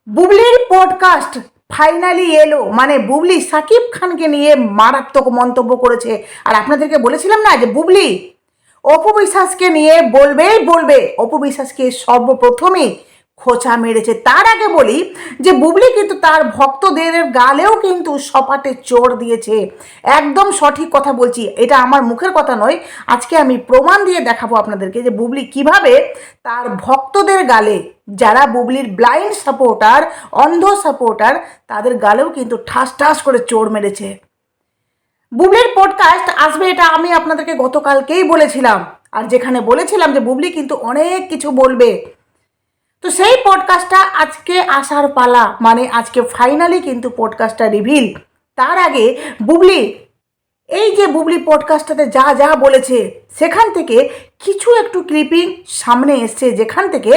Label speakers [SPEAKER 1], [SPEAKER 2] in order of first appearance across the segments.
[SPEAKER 1] বুবলির podcast finally এলো, মানে বুবলি সাকিব খানকে নিয়ে মারাত্মক মন্তব্য করেছে। আর আপনাদেরকে বলেছিলাম না যে বুবলি অপু বিশ্বাসকে নিয়ে বলবেই বলবে, অপু বিশ্বাসকে সর্বপ্রথমেই খোঁচা মেরেছে। তার আগে বলি যে বুবলি কিন্তু তার ভক্তদের গালেও কিন্তু সপাটে চড় দিয়েছে। একদম সঠিক কথা বলছি, এটা আমার মুখের কথা নয়, আজকে আমি প্রমাণ দিয়ে দেখাবো আপনাদেরকে যে বুবলি কিভাবে তার ভক্তদের গালে, যারা বুবলির ব্লাইন্ড সাপোর্টার, অন্ধ সাপোর্টার, তাদের গালেও কিন্তু ঠাস ঠাস করে চড় মেরেছে। বুবলির পডকাস্ট আসবে এটা আমি আপনাদেরকে গতকালকেই বলেছিলাম, আর যেখানে বলেছিলাম যে বুবলি কিন্তু অনেক কিছু বলবে, তো সেই পডকাস্টটা আজকে আসার পালা, মানে আজকে ফাইনালি কিন্তু পডকাস্টটা রিভিল। তার আগে বুবলি, এই যে বুবলি পডকাস্টটাতে যা যা বলেছে সেখান থেকে কিছু একটু ক্লিপিং সামনে এসছে, যেখান থেকে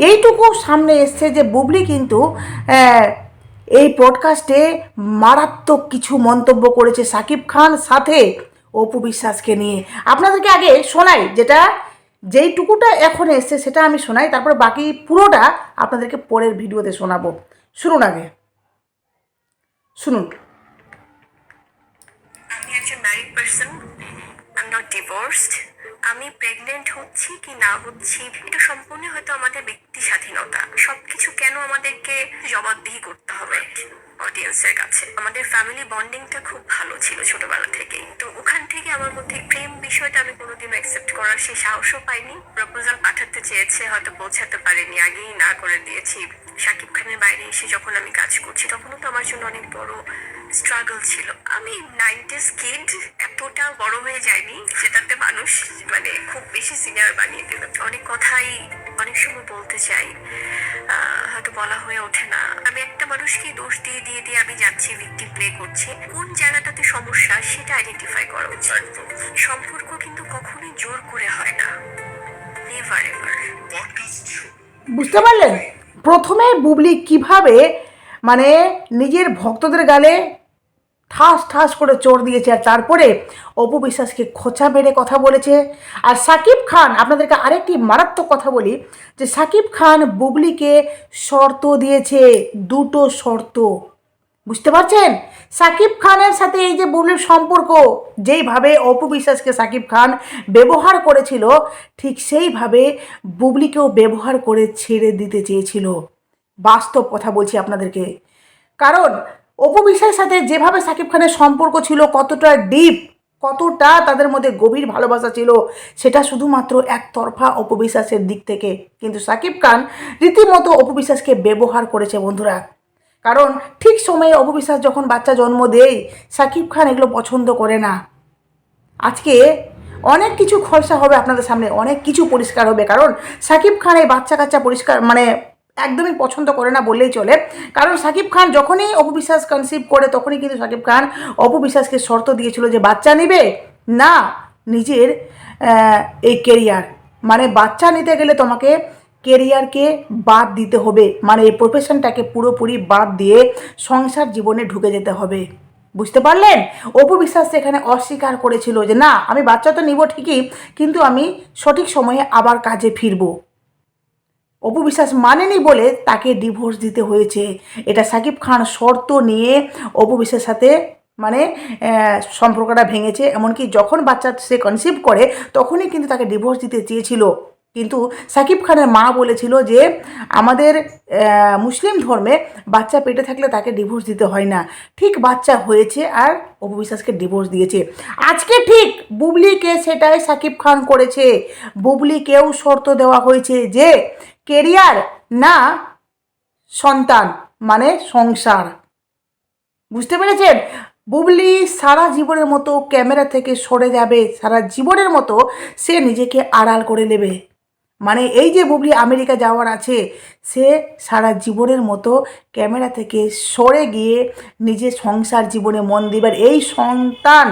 [SPEAKER 1] এইটুকু সামনে এসছে যে বুবলি কিন্তু এই পডকাস্টে মারাত্মক কিছু মন্তব্য করেছে সাকিব খান সাথে অপু বিশ্বাসকে নিয়ে। আপনাদেরকে আগে শোনাই, যেইটুকুটা এখন এসছে সেটা আমি শোনাই, তারপর বাকি পুরোটা আপনাদেরকে পরের ভিডিওতে শোনাবো। শুনুন, আগে শুনুন।
[SPEAKER 2] আমি একজন married person, I am not divorced. আমি প্রেগনেন্ট হচ্ছি কি না হচ্ছি এটা সম্পূর্ণ হয়তো আমাদের ব্যক্তি স্বাধীনতা। সবকিছু কেন আমাদেরকে জবাবদিহি করতে হবে অডিয়েন্সের কাছে? আমাদের ফ্যামিলি বন্ডিংটা খুব ভালো ছিল ছোটবেলা থেকেই, তো ওখান থেকে আমার মধ্যে প্রেম বিষয়টা আমি কোনোদিনও অ্যাকসেপ্ট করার সেই সাহসও পাইনি। প্রপোজাল পাঠাতে চেয়েছে, হয়তো পৌঁছাতে পারিনি, আগেই না করে দিয়েছি। শাকিব খানের বাইরে এসে যখন আমি কাজ করছি তখনও তো আমার জন্য অনেক বড় স্ট্রাগল ছিল। আমি 90s কিড, এতটা বড় হয়ে যায়নি যেটাতে মানুষ মানে খুব বেশি সিনিয়র বানিয়ে দিল। অনেক কথাই অনেক সময় বলতে চাই, হয়তো বলা হয়ে ওঠে না। আমি একটা মানুষকে দোষ দিয়ে দিয়ে দিয়ে আমি যাচ্ছি, ভিক্টিম প্লে করছি। কোন জায়গাটাতে সমস্যা সেটা আইডেন্টিফাই করা উচিত। সম্পর্ক কিন্তু কখনোই জোর করে হয় না, নেভার এভার।
[SPEAKER 1] বুঝতে পারলেন প্রথমে বুবলি কিভাবে মানে নিজের ভক্তদের গালে ঠাস ঠাস করে চড় দিয়েছে, আর তারপরে অপু বিশ্বাসকে খোঁচা মেরে কথা বলেছে। আর সাকিব খান, আপনাদেরকে আরেকটি মারাত্মক কথা বলি, যে সাকিব খান বুবলিকে শর্ত দিয়েছে, দুটো শর্ত। বুঝতে পারছেন সাকিব খানের সাথে এই যে বুবলির সম্পর্ক, যেইভাবে অপু বিশ্বাসকে সাকিব খান ব্যবহার করেছিল, ঠিক সেইভাবে বুবলিকেও ব্যবহার করে ছেড়ে দিতে চেয়েছিল। বাস্তব কথা বলছি আপনাদেরকে, কারণ অপু বিশ্বাসের সাথে যেভাবে সাকিব খানের সম্পর্ক ছিল, কতটা ডিপ, কতটা তাদের মধ্যে গভীর ভালোবাসা ছিল, সেটা শুধুমাত্র একতরফা অপু বিশ্বাসের দিক থেকে। কিন্তু সাকিব খান রীতিমতো অপু বিশ্বাসকে ব্যবহার করেছে বন্ধুরা। কারণ ঠিক সময়ে অপু বিশ্বাস যখন বাচ্চা জন্ম দেয়, সাকিব খান এগুলো পছন্দ করে না। আজকে অনেক কিছু খরচা হবে আপনাদের সামনে, অনেক কিছু পরিষ্কার হবে, কারণ সাকিব খান এই বাচ্চা কাচ্চা পরিষ্কার মানে একদমই পছন্দ করে না বললেই চলে। কারণ সাকিব খান যখনই অপু বিশ্বাস কনসিভ করে, তখনই কিন্তু সাকিব খান অপু বিশ্বাসকে শর্ত দিয়েছিল যে বাচ্চা নেবে না, নিজের এই কেরিয়ার, মানে বাচ্চা নিতে গেলে তোমাকে কেরিয়ারকে বাদ দিতে হবে, মানে এই প্রফেশনটাকে পুরোপুরি বাদ দিয়ে সংসার জীবনে ঢুকে যেতে হবে। বুঝতে পারলেন? অপু বিশ্বাস এখানে অস্বীকার করেছিল যে না, আমি বাচ্চা তো নিব ঠিকই, কিন্তু আমি সঠিক সময়ে আবার কাজে ফিরব। অপু বিশ্বাস মানেনি বলে তাকে ডিভোর্স দিতে হয়েছে। এটা সাকিব খান শর্ত নিয়ে অপু বিশ্বাসের সাথে মানে সম্পর্কটা ভেঙেছে। এমনকি যখন বাচ্চা সে কনসিভ করে তখনই কিন্তু তাকে ডিভোর্স দিতে চেয়েছিল, কিন্তু সাকিব খানের মা বলেছিল যে আমাদের মুসলিম ধর্মে বাচ্চা পেটে থাকলে তাকে ডিভোর্স দিতে হয় না। ঠিক বাচ্চা হয়েছে আর অপু বিশ্বাসকে ডিভোর্স দিয়েছে। আজকে ঠিক বুবলিকে সেটাই সাকিব খান করেছে। বুবলিকেও শর্ত দেওয়া হয়েছে যে কেরিয়ার না সন্তান, মানে সংসার। বুঝতে পেরেছেন? বুবলি সারা জীবনের মতো ক্যামেরা থেকে সরে যাবে, সারা জীবনের মতো সে নিজেকে আড়াল করে নেবে। মানে এই যে বুবলি আমেরিকা যাওয়ার আছে, সে সারা জীবনের মতো ক্যামেরা থেকে সরে গিয়ে নিজের সংসার জীবনে মন দিবার, এই সন্তান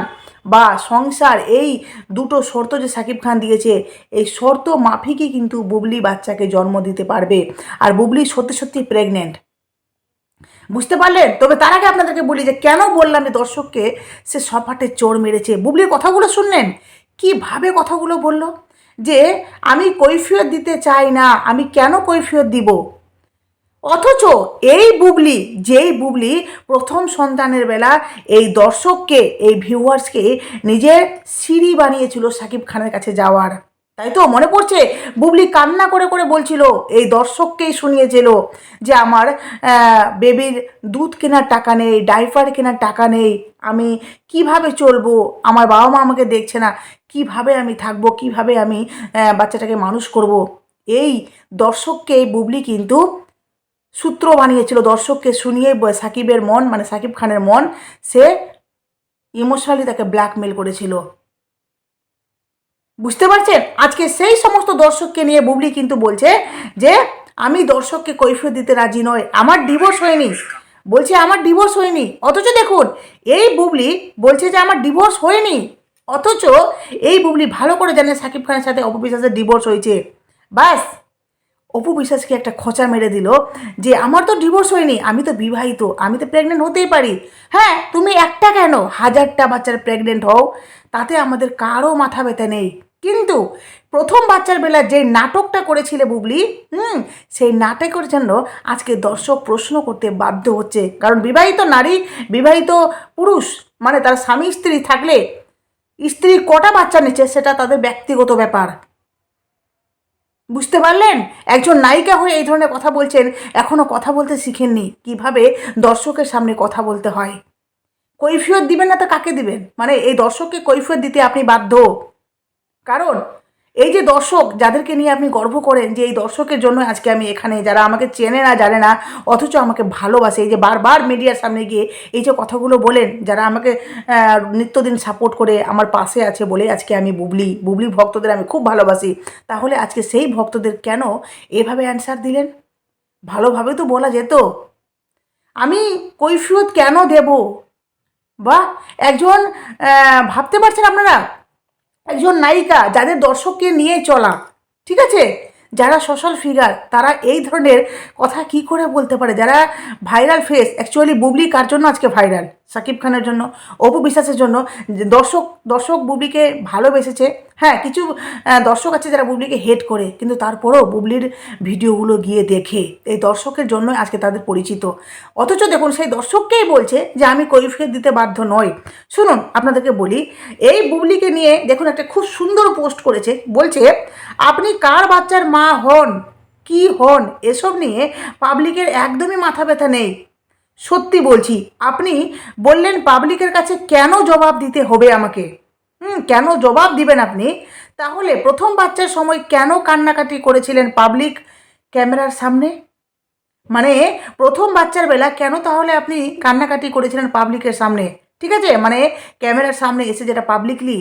[SPEAKER 1] বা সংসার, এই দুটো শর্ত যে সাকিব খান দিয়েছে, এই শর্ত মাফিকই কিন্তু বুবলি বাচ্চাকে জন্ম দিতে পারবে। আর বুবলি সত্যি সত্যি প্রেগনেন্ট। বুঝতে পারলেন? তবে তার আগে আপনাদেরকে বলি যে কেন বললাম যে দর্শককে সে সপাটে চড় মেরেছে। বুবলির কথাগুলো শুনলেন কীভাবে কথাগুলো বলল, যে আমি কৈফিয়ত দিতে চাই না, আমি কেন কৈফিয়ত দিব? অথচ এই বুবলি, যেই বুবলি প্রথম সন্তানের বেলা এই দর্শককে, এই ভিউয়ার্সকে নিজের সিঁড়ি বানিয়েছিল সাকিব খানের কাছে যাওয়ার, তাই তো মনে পড়ছে? বুবলি কান্না করে করে বলছিল, এই দর্শককেই শুনিয়েছিল যে আমার বেবির দুধ কেনার টাকা নেই, ডাইপার কেনার টাকা নেই, আমি কিভাবে চলবো, আমার বাবা মা আমাকে দেখছে না, কিভাবে আমি থাকবো, কিভাবে আমি বাচ্চাটাকে মানুষ করব। এই দর্শককে এই বুবলি কিন্তু সূত্র বানিয়েছিল, দর্শককে শুনিয়ে সাকিবের মন, মানে সাকিব খানের মন, সে ইমোশনালি তাকে ব্ল্যাকমেল করেছিল। বুঝতে পারছেন? আজকে সেই সমস্ত দর্শককে নিয়ে বুবলি কিন্তু বলছে যে আমি দর্শককে কৈফিয়ত দিতে রাজি নই, আমার ডিভোর্স হয়নি, বলছে আমার ডিভোর্স হয়নি। অথচ দেখুন, এই বুবলি বলছে যে আমার ডিভোর্স হয়নি, অথচ এই বুবলি ভালো করে জানে সাকিব খানের সাথে অপু বিশ্বাসের ডিভোর্স হয়েছে। বাস, অপু বিশ্বাসকে একটা খোঁচা মেরে দিল যে আমার তো ডিভোর্স হয়নি, আমি তো বিবাহিত, আমি তো প্রেগনেন্ট হতেই পারি। হ্যাঁ, তুমি একটা কেন, হাজারটা বাচ্চার প্রেগনেন্ট হও, তাতে আমাদের কারও মাথা ব্যথা নেই। কিন্তু প্রথম বাচ্চার বেলা যে নাটকটা করেছিলে বুবলি, সেই নাটকের জন্য আজকে দর্শক প্রশ্ন করতে বাধ্য হচ্ছে। কারণ বিবাহিত নারী, বিবাহিত পুরুষ, মানে তার স্বামী স্ত্রী থাকলে স্ত্রী কটা বাচ্চা নিচ্ছে সেটা তাদের ব্যক্তিগত ব্যাপার। বুঝতে পারলেন? একজন নায়িকা হয়ে এই ধরনের কথা বলছেন, এখনও কথা বলতে শিখেননি কিভাবে দর্শকের সামনে কথা বলতে হয়। কৈফিয়ত দিবেন না তো কাকে দিবেন? মানে এই দর্শককে কৈফিয়ত দিতে আপনি বাধ্য। কারণ এই যে দর্শক, যাদেরকে নিয়ে আপনি গর্ব করেন যে এই দর্শকের জন্য আজকে আমি এখানে, যারা আমাকে চেনে না জানে না অথচ আমাকে ভালোবাসে, এই যে বারবার মিডিয়ার সামনে গিয়ে এই যে কথাগুলো বলেন, যারা আমাকে নিত্যদিন সাপোর্ট করে আমার পাশে আছে বলে আজকে আমি বুবলি, বুবলি ভক্তদের আমি খুব ভালোবাসি, তাহলে আজকে সেই ভক্তদের কেন এভাবে অ্যান্সার দিলেন? ভালোভাবে তো বলা যেত, আমি কৈফিয়ত কেন দেব? বা একজন, ভাবতে পারছেন আপনারা, একজন নায়িকা যাদের দর্শককে নিয়ে চলা, ঠিক আছে, যারা সোশ্যাল ফিগার, তারা এই ধরনের কথা কি করে বলতে পারে? যারা ভাইরাল ফেস, অ্যাকচুয়ালি বুবলি কার জন্য আজকে ভাইরাল? সাকিব খানের জন্য, অপু বিশ্বাসের জন্য। যে দর্শক দর্শক বুবলিকে ভালোবেসেছে, হ্যাঁ, কিছু দর্শক আছে যারা বুবলিকে হেট করে, কিন্তু তারপরেও বুবলির ভিডিওগুলো গিয়ে দেখে, এই দর্শকের জন্য আজকে তাদের পরিচিত। অথচ দেখুন, সেই দর্শককেই বলছে যে আমি কৈফিয়ত দিতে বাধ্য নই। শুনুন, আপনাদেরকে বলি, এই বুবলিকে নিয়ে দেখুন একটা খুব সুন্দর পোস্ট করেছে, বলছে আপনি কার বাচ্চার মা হন, কি হন, এসব নিয়ে পাবলিকের একদমই মাথা ব্যথা নেই। সত্যি বলছি, আপনি বললেন পাবলিকের কাছে কেন জবাব দিতে হবে আমাকে? কেন জবাব দিবেন আপনি? তাহলে প্রথম বাচ্চার সময় কেন কান্নাকাটি করেছিলেন পাবলিক ক্যামেরার সামনে? মানে প্রথম বাচ্চার বেলা কেন তাহলে আপনি কান্নাকাটি করেছিলেন পাবলিকের সামনে? ঠিক আছে, মানে ক্যামেরার সামনে এসে, যেটা পাবলিকলি।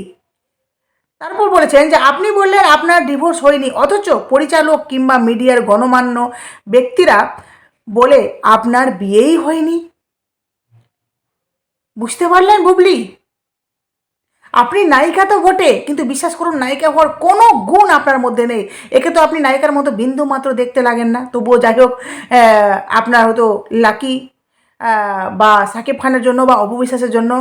[SPEAKER 1] তারপর বলেছেন যে আপনি বললেন আপনার ডিভোর্স হয়নি, অথচ পরিচালক কিংবা মিডিয়ার গণমান্য ব্যক্তিরা বলে আপনার বিয়েই হয়নি। বুঝতে পারলেন বুবলি? আপনি নায়িকা তো বটে, কিন্তু বিশ্বাস করুন নায়িকা হওয়ার কোনো গুণ আপনার মধ্যে নেই। একে তো আপনি নায়িকার মতো বিন্দু মাত্র দেখতে লাগেন না, তবুও যাই হোক, আপনার হয়তো লাকি, বা সাকিব খানের জন্য বা অপু বিশ্বাসের জন্য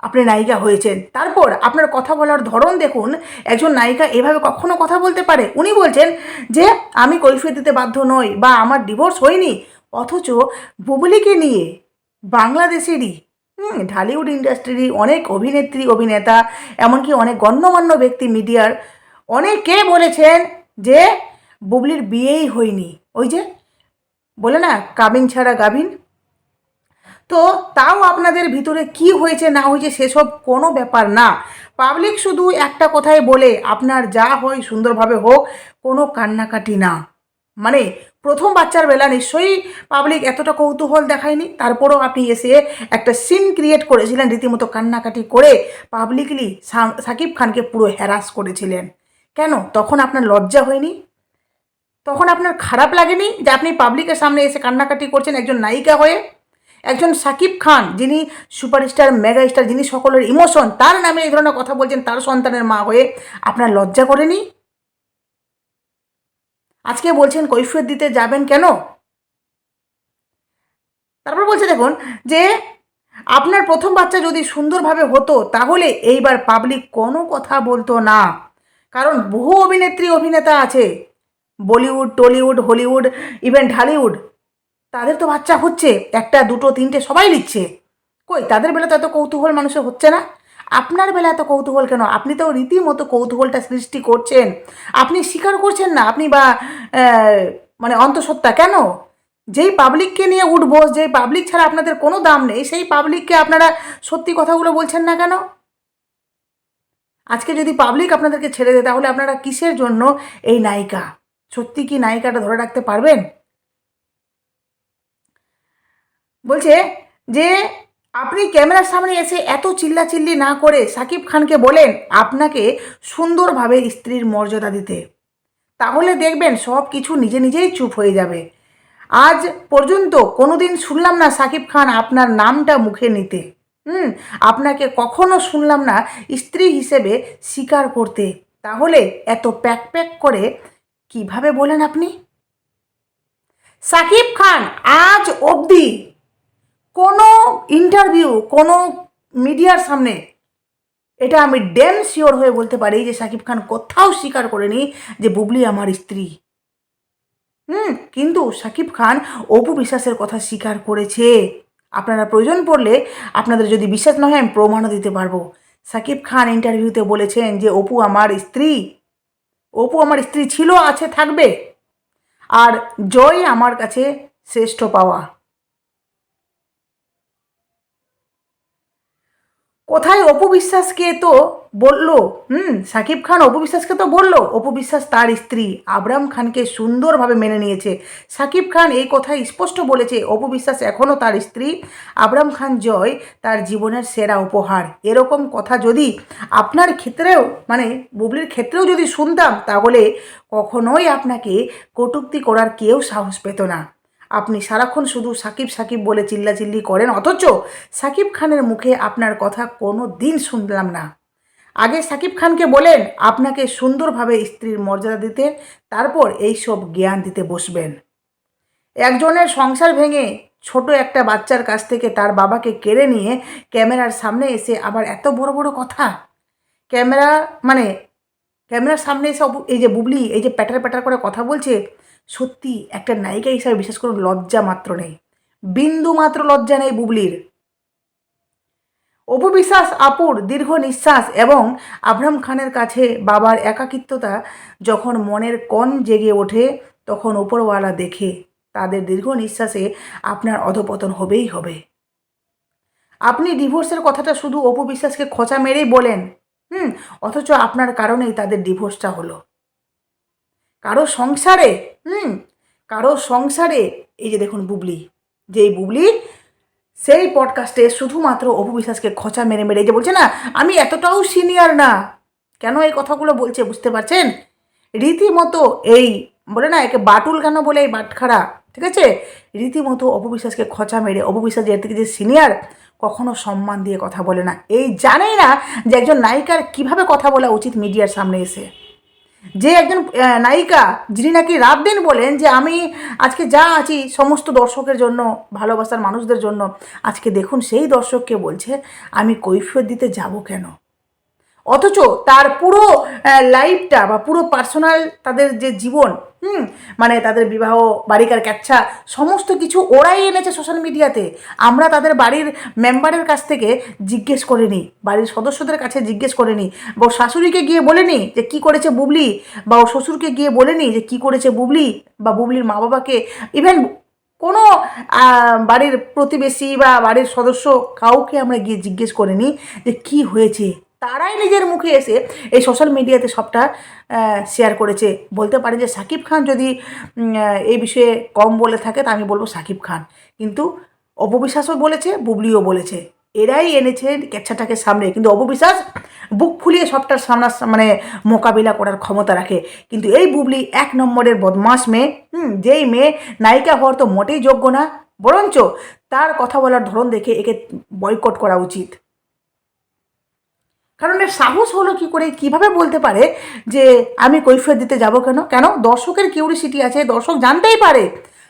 [SPEAKER 1] আপনি নায়িকা হয়েছেন। তারপর আপনার কথা বলার ধরন দেখুন, একজন নায়িকা এভাবে কখনো কথা বলতে পারে? উনি বলছেন যে আমি কৈফিয়ত দিতে বাধ্য নই বা আমার ডিভোর্স হয়নি, অথচ বুবলিকে নিয়ে বাংলাদেশেরই, ঢালিউড ইন্ডাস্ট্রির অনেক অভিনেত্রী, অভিনেতা, এমনকি অনেক গণ্যমান্য ব্যক্তি মিডিয়ার অনেকে বলেছেন যে বুবলির বিয়েই হয়নি। ওই যে বলে না, কাবিন ছাড়া গাভিন। তো তাও আপনাদের ভিতরে কি হয়েছে না হয়েছে সেসব কোনো ব্যাপার না। পাবলিক শুধু একটা কথাই বলে, আপনার যা হয় সুন্দরভাবে হোক, কোনো কান্নাকাটি না। মানে প্রথম বাচ্চার বেলা নিশ্চয়ই পাবলিক এতটা কৌতূহল দেখায়নি, তারপরেও আপনি এসে একটা সিন ক্রিয়েট করেছিলেন, রীতিমতো কান্নাকাটি করে পাবলিকলি সাকিব খানকে পুরো হ্যারাস করেছিলেন। কেন তখন আপনার লজ্জা হয়নি? তখন আপনার খারাপ লাগেনি যে আপনি পাবলিকের সামনে এসে কান্নাকাটি করছেন একজন নায়িকা হয়ে? একজন সাকিব খান, যিনি সুপারস্টার, মেগা স্টার, যিনি সকলের ইমোশন, তার নামে এই ধরনের কথা বলছেন তার সন্তানের মা হয়ে, আপনার লজ্জা করেনি? আজকে বলছেন কৈফিয়ত দিতে যাবেন কেন? তারপর বলছে দেখুন যে আপনার প্রথম বাচ্চা যদি সুন্দরভাবে হতো তাহলে এইবার পাবলিক কোনো কথা বলতো না। কারণ বহু অভিনেত্রী, অভিনেতা আছে Bollywood, Tollywood, Hollywood, even Dhallywood, তাদের তো বাচ্চা হচ্ছে, একটা দুটো তিনটে সবাই নিচ্ছে। কই তাদের বেলা তো এত কৌতূহল মানুষের হচ্ছে না? আপনার বেলা এত কৌতূহল কেন? আপনি তো রীতিমতো কৌতূহলটা সৃষ্টি করছেন, আপনি স্বীকার করছেন না, আপনি বা আহ, মানে অন্তঃসত্ত্বা কেন? যেই পাবলিককে নিয়ে উঠবো, যেই পাবলিক ছাড়া আপনাদের কোনো দাম নেই, সেই পাবলিককে আপনারা সত্যি কথাগুলো বলছেন না কেন? আজকে যদি পাবলিক আপনাদেরকে ছেড়ে দেয় তাহলে আপনারা কিসের জন্য এই নায়িকা? সত্যি কি নায়িকাটা ধরে রাখতে পারবেন? বলছে যে আপনি ক্যামেরার সামনে এসে এত চিল্লাচিল্লি না করে সাকিব খানকে বলেন আপনাকে সুন্দরভাবে স্ত্রীর মর্যাদা দিতে, তাহলে দেখবেন সব কিছু নিজে নিজেই চুপ হয়ে যাবে। আজ পর্যন্ত কোনোদিন শুনলাম না সাকিব খান আপনার নামটা মুখে নিতে। আপনাকে কখনো শুনলাম না স্ত্রী হিসেবে স্বীকার করতে। তাহলে এত প্যাক প্যাক করে কিভাবে বলেন আপনি? সাকিব খান আজ অবধি কোনো ইন্টারভিউ, কোনো মিডিয়ার সামনে, এটা আমি ড্যাম শিওর হয়ে বলতে পারি যে সাকিব খান কোথাও স্বীকার করেনি যে বুবলি আমার স্ত্রী। কিন্তু সাকিব খান অপু বিশ্বাসের কথা স্বীকার করেছে। আপনারা প্রয়োজন পড়লে, আপনাদের যদি বিশ্বাস না হয় আমি প্রমাণও দিতে পারবো। সাকিব খান ইন্টারভিউতে বলেছেন যে অপু আমার স্ত্রী, অপু আমার স্ত্রী ছিল, আছে, থাকবে, আর জয় আমার কাছে শ্রেষ্ঠ পাওয়া। কোথায় অপু বিশ্বাসকে তো বললো, সাকিব খান অপু বিশ্বাসকে তো বললো অপু বিশ্বাস তার স্ত্রী, আবরাম খানকে সুন্দরভাবে মেনে নিয়েছে। সাকিব খান এই কথাই স্পষ্ট বলেছে অপু বিশ্বাস এখনও তার স্ত্রী, আবরাম খান জয় তার জীবনের সেরা উপহার। এরকম কথা যদি আপনার ক্ষেত্রেও, মানে বুবলির ক্ষেত্রেও যদি শুনতাম, তাহলে কখনোই আপনাকে কটূক্তি করার কেউ সাহস পেত না। আপনি সারাক্ষণ শুধু সাকিব সাকিব বলে চিল্লাচিল্লি করেন, অথচ সাকিব খানের মুখে আপনার কথা কোনো দিন শুনলাম না। আগে সাকিব খানকে বলেন আপনাকে সুন্দরভাবে স্ত্রীর মর্যাদা দিতে, তারপর এইসব জ্ঞান দিতে বসবেন। একজনের সংসার ভেঙে ছোট একটা বাচ্চার কাছ থেকে তার বাবাকে কেড়ে নিয়ে ক্যামেরার সামনে এসে আবার এত বড় বড় কথা, ক্যামেরা মানে ক্যামেরার সামনে এসে এই যে বুবলি এই যে প্যাটার প্যাটার করে কথা বলছে, সত্যি একটা নায়িকা হিসাবে বিশেষ করে লজ্জা মাত্র নেই, বিন্দু মাত্র লজ্জা নেই বুবলির। অপু বিশ্বাস আপুর দীর্ঘ নিঃশ্বাস এবং আবরাম খানের কাছে বাবার একাকিত্বতা যখন মনের কোণ জেগে ওঠে, তখন উপরওয়ালা দেখে তাদের দীর্ঘ নিঃশ্বাসে আপনার অধপতন হবেই হবে। আপনি ডিভোর্সের কথাটা শুধু অপু বিশ্বাসকে খোঁচা মেরেই বলেন, অথচ আপনার কারণেই তাদের ডিভোর্সটা হলো। কারো সংসারে, কারো সংসারে, এই যে দেখুন বুবলি, যেই বুবলি সেই পডকাস্টে শুধুমাত্র অপু বিশ্বাসকে খোঁচা মেরে মেরে যে বলছে না আমি এতটাও সিনিয়র না, কেন এই কথাগুলো বলছে বুঝতে পারছেন? রীতিমতো এই বলে না একে বাটুল কেন বলে, এই বাটখারা, ঠিক আছে, রীতিমতো অপু বিশ্বাসকে খোঁচা মেরে, অপু বিশ্বাস যে এর থেকে যে সিনিয়র কখনো সম্মান দিয়ে কথা বলে না, এই জানেই না যে একজন নায়িকার কিভাবে কথা বলা উচিত মিডিয়ার সামনে এসে। যে একজন নায়িকা যিনি নাকি রাত দিন বলেন যে আমি আজকে যা আছি সমস্ত দর্শকের জন্য, ভালোবাসার মানুষদের জন্য, আজকে দেখুন সেই দর্শককে বলছে আমি কৈফিয়ত দিতে যাব কেন? অথচ তার পুরো লাইফটা বা পুরো পার্সোনাল তাদের যে জীবন, মানে তাদের বিবাহ, বাড়িকার ক্যাচ্ছা, সমস্ত কিছু ওরাই এনেছে সোশ্যাল মিডিয়াতে। আমরা তাদের বাড়ির মেম্বারের কাছ থেকে জিজ্ঞেস করিনি, বাড়ির সদস্যদের কাছে জিজ্ঞেস করিনি, বা ও শাশুড়িকে গিয়ে বলেনি যে কী করেছে বুবলি, বা ও শ্বশুরকে গিয়ে বলেনি যে কী করেছে বুবলি, বা বুবলির মা বাবাকে, ইভেন কোনো বাড়ির প্রতিবেশী বা বাড়ির সদস্য কাউকে আমরা গিয়ে জিজ্ঞেস করিনি যে কী হয়েছে। তারাই নিজের মুখে এসে এই সোশ্যাল মিডিয়াতে সবটা শেয়ার করেছে। বলতে পারে যে সাকিব খান যদি এই বিষয়ে কম বলে থাকে তা আমি বলবো সাকিব খান, কিন্তু অপু বিশ্বাসও বলেছে, বুবলিও বলেছে, এরাই এনেছে কেচ্ছাটাকে সামনে। কিন্তু অপু বিশ্বাস বুক ফুলিয়ে সবটার সামনা মানে মোকাবিলা করার ক্ষমতা রাখে, কিন্তু এই বুবলি এক নম্বরের বদমাস মেয়ে, যেই মেয়ে নায়িকা হওয়ার তো মোটেই যোগ্য না, বরঞ্চ তার কথা বলার ধরন দেখে একে বয়কট করা উচিত। কারণ এর সাহস হলো কী করে, কিভাবে বলতে পারে যে আমি কৈফিয়ত দিতে যাব কেন? কেন? দর্শকের কিউরিসিটি আছে, দর্শক জানতেই পারে।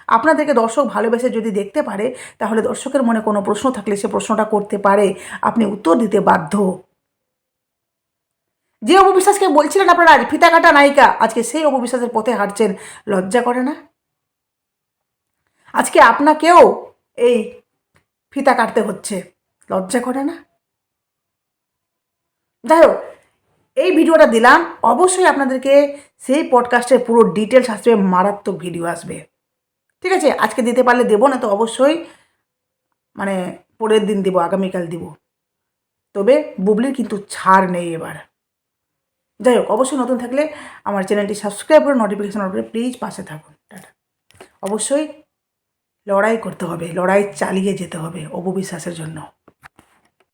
[SPEAKER 1] আপনাদেরকে দর্শক ভালোবেসে যদি দেখতে পারে, তাহলে দর্শকের মনে কোনো প্রশ্ন থাকলে সে প্রশ্নটা করতে পারে, আপনি উত্তর দিতে বাধ্য। যে অপবিশ্বাসকে বলছিলেন আপনারা আজ ফিতা কাটা নায়িকা, আজকে সেই অপবিশ্বাসের পথে হাঁটছেন। লজ্জা করে না? আজকে আপনাকেও এই ফিতা কাটতে হচ্ছে, লজ্জা করে না? যাই হোক, এই ভিডিওটা দিলাম, অবশ্যই আপনাদেরকে সেই পডকাস্টের পুরো ডিটেলস আসবে, মারাত্মক ভিডিও আসবে। ঠিক আছে, আজকে দিতে পারলে দেবো, না তো অবশ্যই মানে পরের দিন দেবো, আগামীকাল দিব। তবে বুবলির কিন্তু ছাড় নেই এবার। যাই হোক, অবশ্যই নতুন থাকলে আমার চ্যানেলটি সাবস্ক্রাইব করে নোটিফিকেশন অন করে প্লিজ পাশে থাকুন। টাটা। অবশ্যই লড়াই করতে হবে, লড়াই চালিয়ে যেতে হবে অপবিশ্বাসের জন্য।